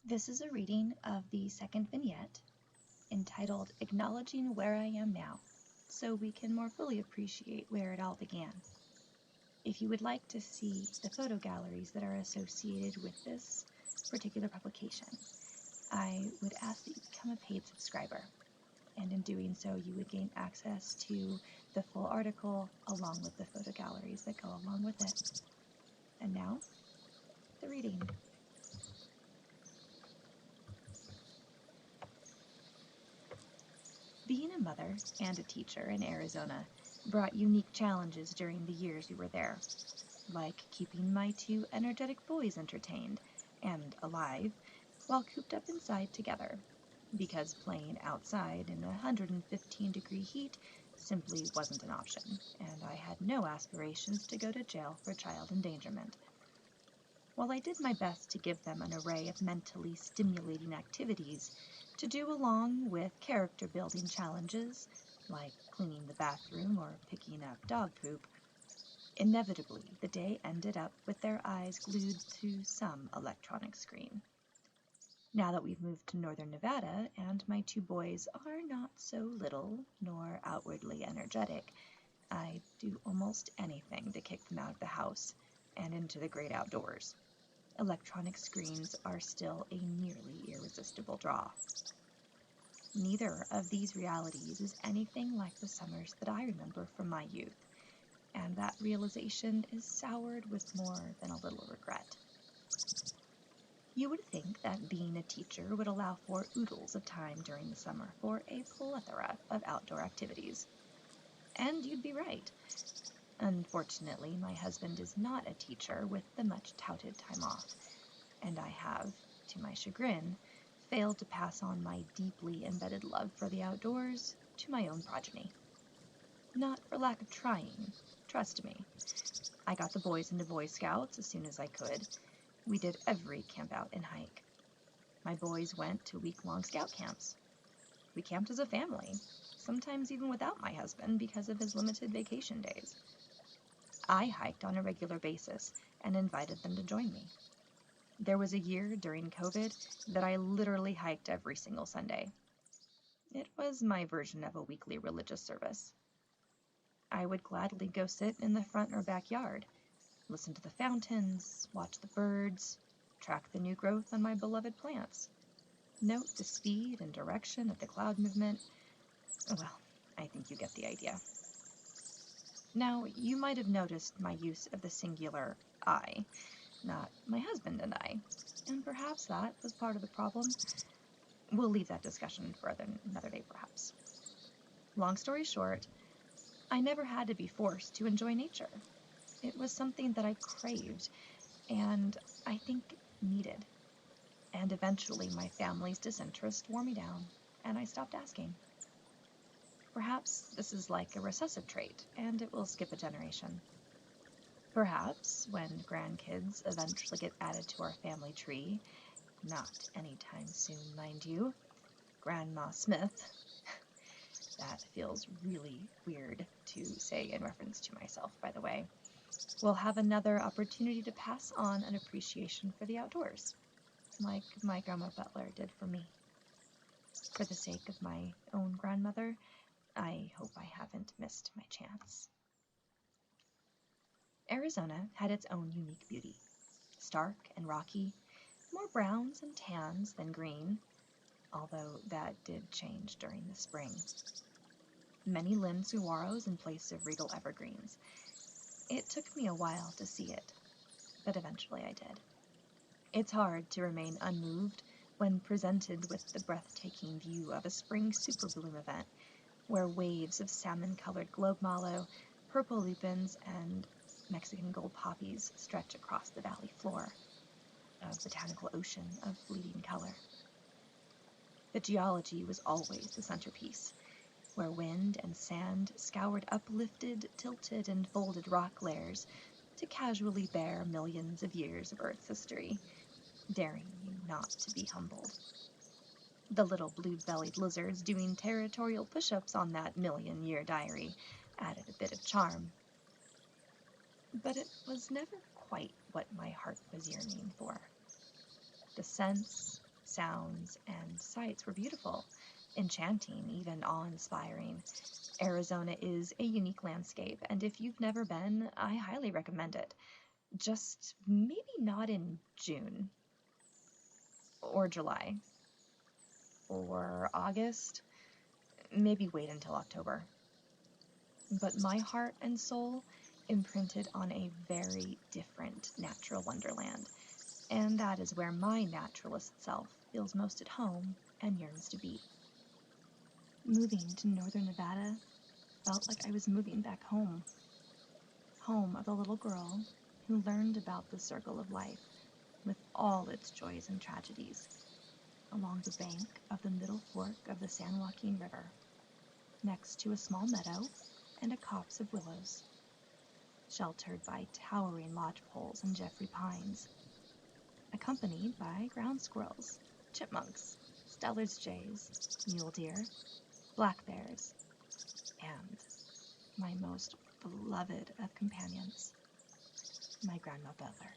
This is a reading of the second vignette entitled Acknowledging Where I Am Now, so we can more fully appreciate where it all began. If you would like to see the photo galleries that are associated with this particular publication, I would ask that you become a paid subscriber, and in doing so you would gain access to the full article along with the photo galleries that go along with it. And now, the reading. Being a mother and a teacher in Arizona brought unique challenges during the years we were there, like keeping my two energetic boys entertained and alive while cooped up inside together, because playing outside in 115-degree heat simply wasn't an option, and I had no aspirations to go to jail for child endangerment. While I did my best to give them an array of mentally stimulating activities to do along with character-building challenges, like cleaning the bathroom or picking up dog poop, inevitably the day ended up with their eyes glued to some electronic screen. Now that we've moved to northern Nevada and my two boys are not so little nor outwardly energetic, I do almost anything to kick them out of the house and into the great outdoors. Electronic screens are still a nearly irresistible draw. Neither of these realities is anything like the summers that I remember from my youth, and that realization is soured with more than a little regret. You would think that being a teacher would allow for oodles of time during the summer for a plethora of outdoor activities. And you'd be right. Unfortunately, my husband is not a teacher with the much-touted time off, and I have, to my chagrin, failed to pass on my deeply embedded love for the outdoors to my own progeny. Not for lack of trying, trust me. I got the boys into Boy Scouts as soon as I could. We did every camp-out and hike. My boys went to week-long scout camps. We camped as a family, sometimes even without my husband because of his limited vacation days. I hiked on a regular basis and invited them to join me. There was a year during COVID that I literally hiked every single Sunday. It was my version of a weekly religious service. I would gladly go sit in the front or backyard, listen to the fountains, watch the birds, track the new growth on my beloved plants, note the speed and direction of the cloud movement. Well, I think you get the idea. Now, you might have noticed my use of the singular I, not my husband and I, and perhaps that was part of the problem. We'll leave that discussion for another day, perhaps. Long story short, I never had to be forced to enjoy nature. It was something that I craved, and I think needed. And eventually my family's disinterest wore me down, and I stopped asking. Perhaps this is like a recessive trait, and it will skip a generation. Perhaps when grandkids eventually get added to our family tree, not anytime soon, mind you, Grandma Smith, that feels really weird to say in reference to myself, by the way, will have another opportunity to pass on an appreciation for the outdoors, like my Grandma Butler did for me. For the sake of my own grandmother, I hope I haven't missed my chance. Arizona had its own unique beauty. Stark and rocky, more browns and tans than green, although that did change during the spring. Many limbed saguaros in place of regal evergreens. It took me a while to see it, but eventually I did. It's hard to remain unmoved when presented with the breathtaking view of a spring superbloom event, where waves of salmon-colored globe mallow, purple lupins, and Mexican gold poppies stretch across the valley floor, a botanical ocean of fleeting color. The geology was always the centerpiece, where wind and sand scoured uplifted, tilted, and folded rock layers to casually bear millions of years of Earth's history, daring you not to be humbled. The little blue-bellied lizards doing territorial push-ups on that million-year diary added a bit of charm. But it was never quite what my heart was yearning for. The scents, sounds and sights were beautiful, enchanting, even awe-inspiring. Arizona is a unique landscape, and if you've never been, I highly recommend it. Just maybe not in June or July or August. Maybe wait until October. But my heart and soul imprinted on a very different natural wonderland, and that is where my naturalist self feels most at home and yearns to be. Moving to northern Nevada felt like I was moving back home, home of the little girl who learned about the circle of life with all its joys and tragedies, along the bank of the middle fork of the San Joaquin River, next to a small meadow and a copse of willows, sheltered by towering lodge poles and Jeffrey pines, accompanied by ground squirrels, chipmunks, Steller's jays, mule deer, black bears, and my most beloved of companions, my Grandma Butler.